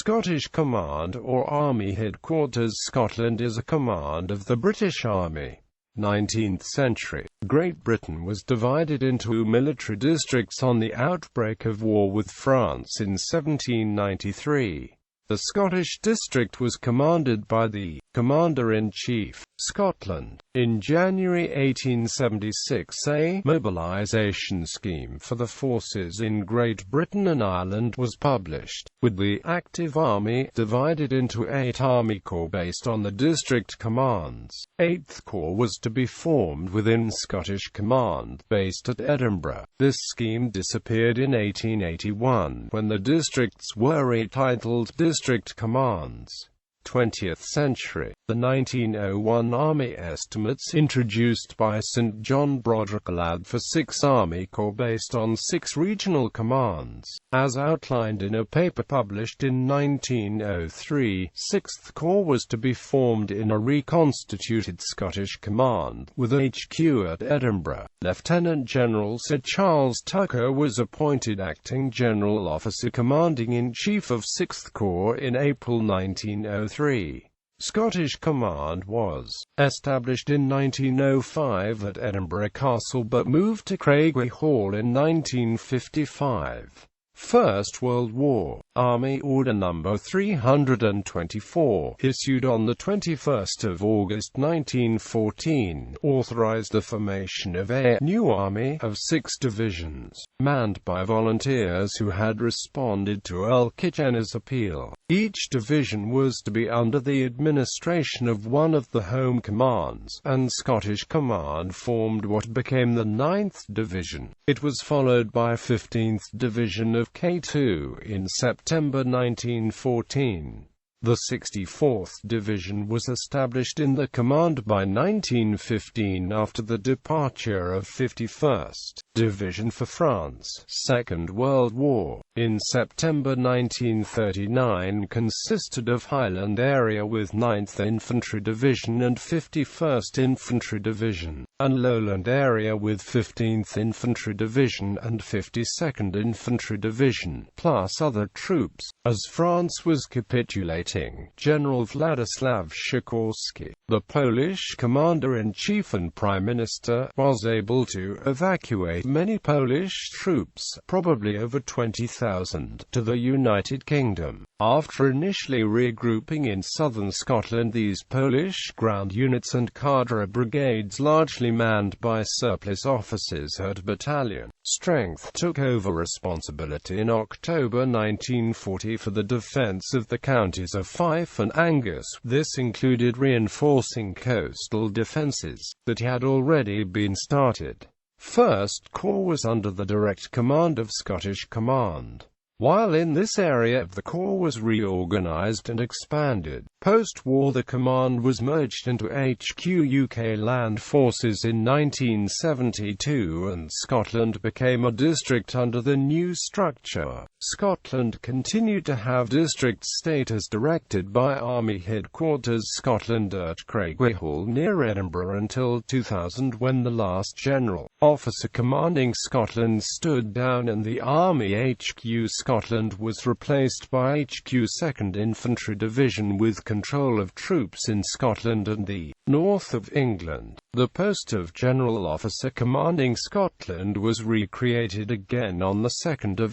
Scottish Command or Army Headquarters Scotland is a command of the British Army. 19th century, Great Britain was divided into military districts on the outbreak of war with France in 1793. The Scottish district was commanded by the Commander-in-Chief, Scotland. In January 1876 a mobilisation scheme for the forces in Great Britain and Ireland was published, with the active army divided into 8 army corps based on the district commands. 8th Corps was to be formed within Scottish Command, based at Edinburgh. This scheme disappeared in 1881, when the districts were retitled district commands. 20th century, the 1901 Army estimates introduced by St John Broderick allowed for 6 Army Corps based on 6 regional commands. As outlined in a paper published in 1903, 6th Corps was to be formed in a reconstituted Scottish Command, with HQ at Edinburgh. Lieutenant General Sir Charles Tucker was appointed Acting General Officer Commanding-in-Chief of 6th Corps in April 1903. Scottish Command was established in 1905 at Edinburgh Castle but moved to Craigie Hall in 1955. First World War, Army Order No. 324, issued on 21 August 1914, authorized the formation of a new army of 6 divisions, manned by volunteers who had responded to Earl Kitchener's appeal. Each division was to be under the administration of one of the home commands, and Scottish Command formed what became the 9th Division. It was followed by 15th Division of K2 in September 1914. The 64th Division was established in the command by 1915 after the departure of 51st Division for France. Second World War, in September 1939, consisted of Highland Area with 9th Infantry Division and 51st Infantry Division, and Lowland Area with 15th Infantry Division and 52nd Infantry Division, plus other troops. As France was capitulating, General Władysław Sikorski, the Polish commander-in-chief and prime minister, was able to evacuate many Polish troops, probably over 20,000, to the United Kingdom. After initially regrouping in southern Scotland, these Polish ground units and cadre brigades, largely manned by surplus officers at battalion strength, took over responsibility in October 1940 for the defence of the counties of Fife and Angus. This included reinforcing coastal defences that had already been started. First Corps was under the direct command of Scottish Command. While in this area the Corps was reorganised and expanded. Post-war the command was merged into HQ UK Land Forces in 1972 and Scotland became a district under the new structure. Scotland continued to have district status directed by Army Headquarters Scotland at Craigie Hall near Edinburgh until 2000, when the last general officer commanding Scotland stood down and the Army HQ Scotland was replaced by HQ 2nd Infantry Division with control of troops in Scotland and the north of England. The post of General Officer Commanding Scotland was recreated again on 2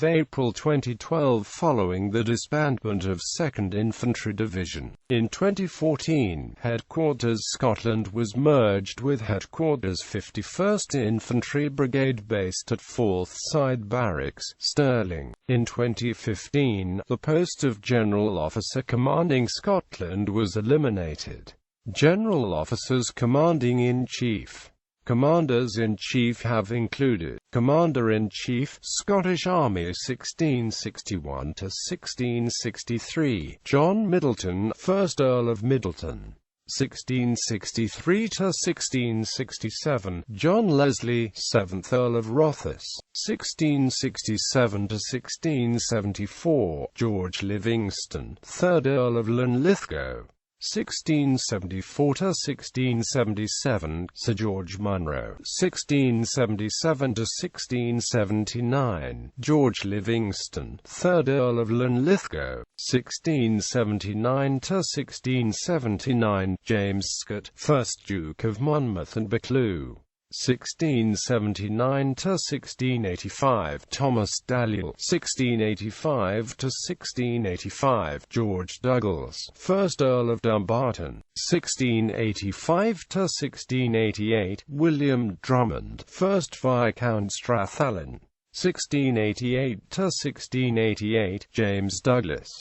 April 2012 following the disbandment of 2nd Infantry Division. In 2014, Headquarters Scotland was merged with Headquarters 51st Infantry Brigade based at Forthside Barracks, Stirling. In 2015, the post of General Officer Commanding Scotland was eliminated. General Officers Commanding-in-Chief. Commanders-in-Chief have included Commander-in-Chief, Scottish Army 1661 to 1663, John Middleton, 1st Earl of Middleton. 1663 to 1667, John Leslie, 7th Earl of Rothes. 1667 to 1674, George Livingston, 3rd Earl of Linlithgow. 1674 to 1677, Sir George Munro. 1677 to 1679, George Livingston, 3rd Earl of Linlithgow. 1679 to 1679, James Scott, 1st Duke of Monmouth and Buccleuch. 1679 to 1685, Thomas Dalyell. 1685 to 1685, George Douglas, 1st Earl of Dumbarton. 1685 to 1688, William Drummond, 1st Viscount Strathallan. 1688 to 1688, James Douglas.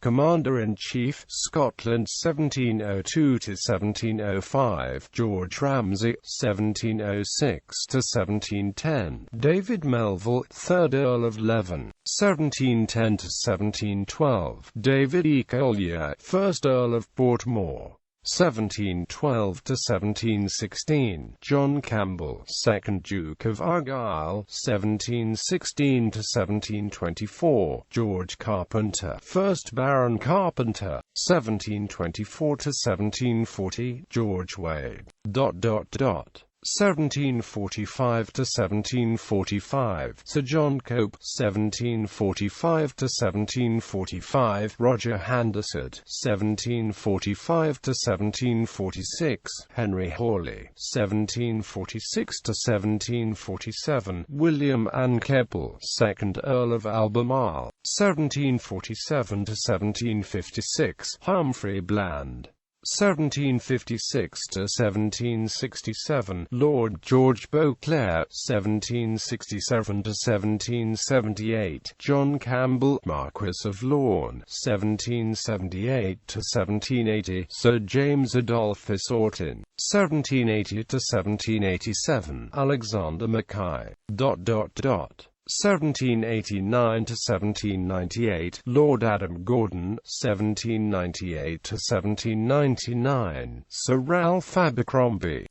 Commander-in-Chief, Scotland. 1702 to 1705, George Ramsay. 1706 to 1710, David Melville, 3rd Earl of Leven. 1710 to 1712, David E. Collier, 1st Earl of Portmore. 1712 to 1716, John Campbell, 2nd Duke of Argyll. 1716 to 1724, George Carpenter, 1st Baron Carpenter. 1724 to 1740, George Wade. 1745 to 1745, Sir John Cope. 1745 to 1745, Roger Handyside. 1745 to 1746, Henry Hawley. 1746 to 1747, William Ann Keppel, 2nd Earl of Albemarle. 1747 to 1756, Humphrey Bland. 1756 to 1767, Lord George Beauclerk. 1767 to 1778, John Campbell, Marquis of Lorne. 1778 to 1780, Sir James Adolphus Orton. 1780 to 1787, Alexander Mackay. 1789 to 1798, Lord Adam Gordon. 1798 to 1799, Sir Ralph Abercrombie.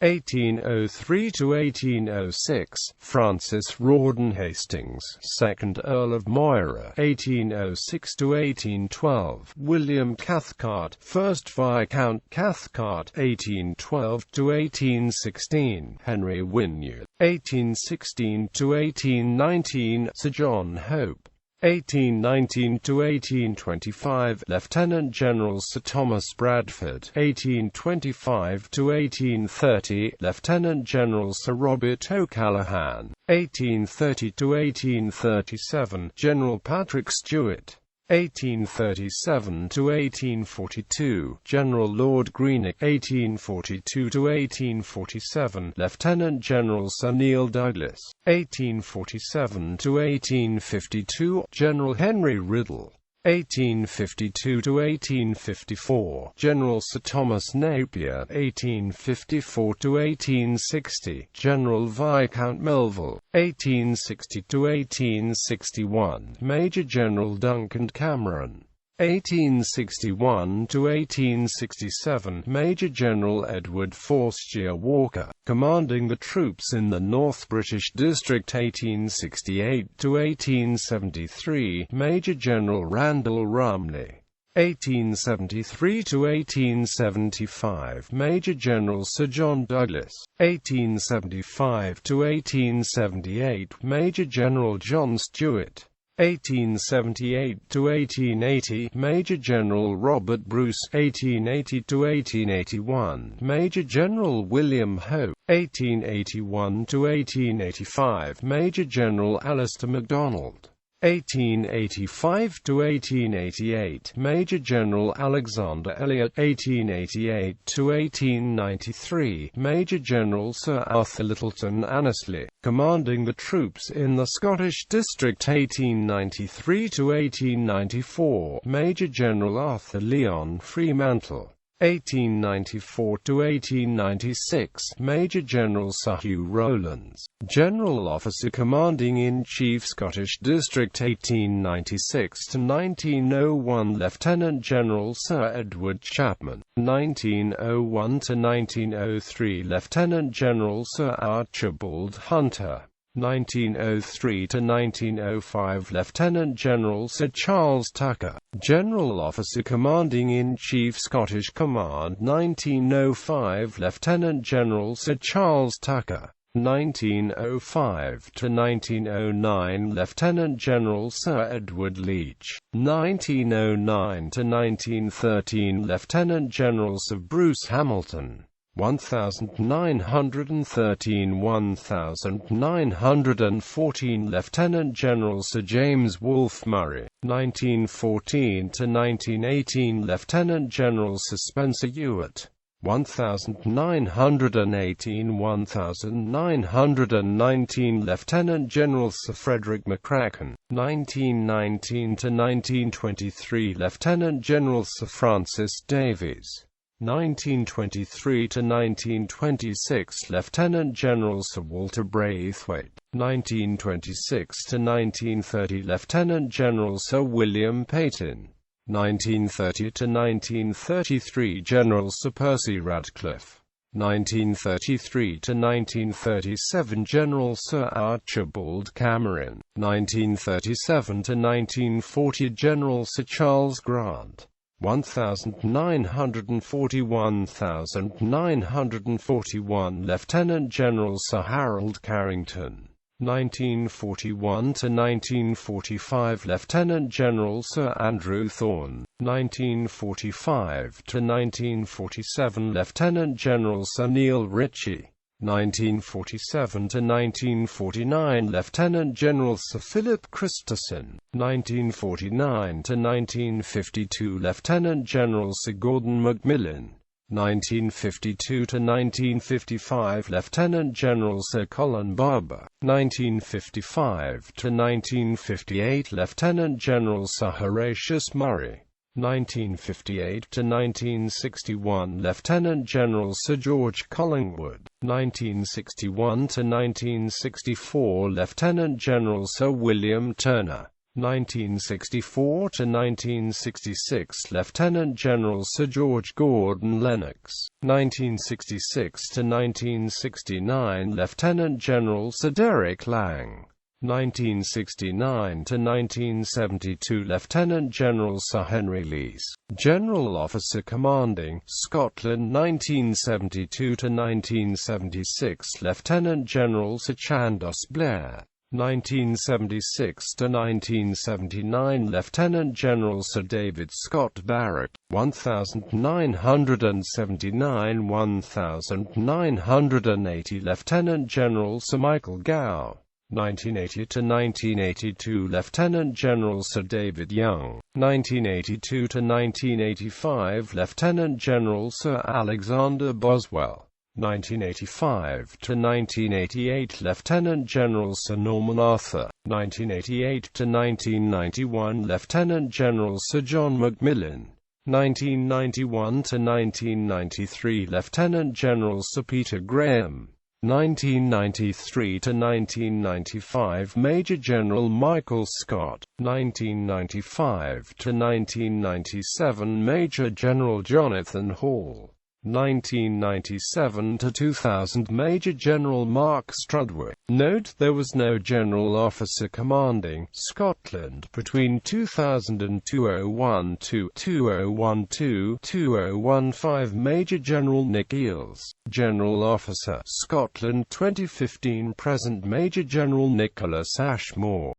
1803 to 1806, Francis Rawdon Hastings, 2nd Earl of Moira. 1806 to 1812, William Cathcart, 1st Viscount Cathcart. 1812 to 1816, Henry Wynyard. 1816 to 1819, Sir John Hope. 1819 to 1825, Lieutenant General Sir Thomas Bradford. 1825 to 1830, Lieutenant General Sir Robert O'Callaghan. 1830 to 1837, General Patrick Stewart. 1837 to 1842, General Lord Greenock. 1842 to 1847, Lieutenant General Sir Neil Douglas. 1847 to 1852, General Henry Riddle. 1852 to 1854, General Sir Thomas Napier. 1854 to 1860, General Viscount Melville. 1860 to 1861, Major General Duncan Cameron. 1861 to 1867, Major General Edward Forster Walker, commanding the troops in the North British District. 1868 to 1873, Major General Randall Rumney. 1873 to 1875, Major General Sir John Douglas. 1875 to 1878, Major General John Stewart. 1878 to 1880, Major General Robert Bruce. 1880 to 1881, Major General William Hope. 1881 to 1885, Major General Alistair MacDonald. 1885 to 1888, Major General Alexander Elliot. 1888 to 1893, Major General Sir Arthur Littleton Annesley, commanding the troops in the Scottish District. 1893 to 1894, Major General Arthur Leon Fremantle. 1894 to 1896, Major General Sir Hugh Rowlands, General Officer Commanding-in-Chief Scottish District. 1896 to 1901, Lieutenant General Sir Edward Chapman. 1901 to 1903, Lieutenant General Sir Archibald Hunter. 1903 to 1905 Lieutenant General Sir Charles Tucker, General Officer Commanding-in-Chief Scottish Command 1905 Lieutenant General Sir Charles Tucker, 1905 to 1909 Lieutenant General Sir Edward Leach, 1909 to 1913 Lieutenant General Sir Bruce Hamilton, 1913–1914 Lieutenant General Sir James Wolfe Murray, 1914 to 1918 Lieutenant General Sir Spencer Ewart, 1918–1919 Lieutenant General Sir Frederick McCracken, 1919 to 1923 Lieutenant General Sir Francis Davies, 1923 to 1926 Lieutenant General Sir Walter Braithwaite, 1926 to 1930 Lieutenant General Sir William Peyton, 1930 to 1933 General Sir Percy Radcliffe, 1933 to 1937 General Sir Archibald Cameron, 1937 to 1940 General Sir Charles Grant, 1941–1941 Lieutenant General Sir Harold Carrington, 1941 to 1945 Lieutenant General Sir Andrew Thorne, 1945 to 1947 Lieutenant General Sir Neil Ritchie, 1947 to 1949 Lieutenant General Sir Philip Christison, 1949 to 1952 Lieutenant General Sir Gordon Macmillan, 1952 to 1955 Lieutenant General Sir Colin Barber, 1955 to 1958 Lieutenant General Sir Horatius Murray, 1958 to 1961 Lieutenant General Sir George Collingwood, 1961 to 1964 Lieutenant General Sir William Turner, 1964 to 1966 Lieutenant General Sir George Gordon Lennox, 1966 to 1969 Lieutenant General Sir Derek Lang, 1969 to 1972 Lieutenant General Sir Henry Leese, General Officer Commanding, Scotland 1972 to 1976 Lieutenant General Sir Chandos Blair, 1976 to 1979 Lieutenant General Sir David Scott Barrett, 1979–1980 Lieutenant General Sir Michael Gow, 1980 to 1982 Lieutenant General Sir David Young, 1982 to 1985 Lieutenant General Sir Alexander Boswell, 1985 to 1988 Lieutenant General Sir Norman Arthur, 1988 to 1991 Lieutenant General Sir John Macmillan, 1991 to 1993 Lieutenant General Sir Peter Graham, 1993 to 1995 Major General Michael Scott, 1995 to 1997 Major General Jonathan Hall, 1997 to 2000 Major General Mark Strudwick. Note there was no General Officer Commanding Scotland between 2000 and 2012-2015 Major General Nick Eales, General Officer Scotland 2015 Present Major General Nicholas Ashmore.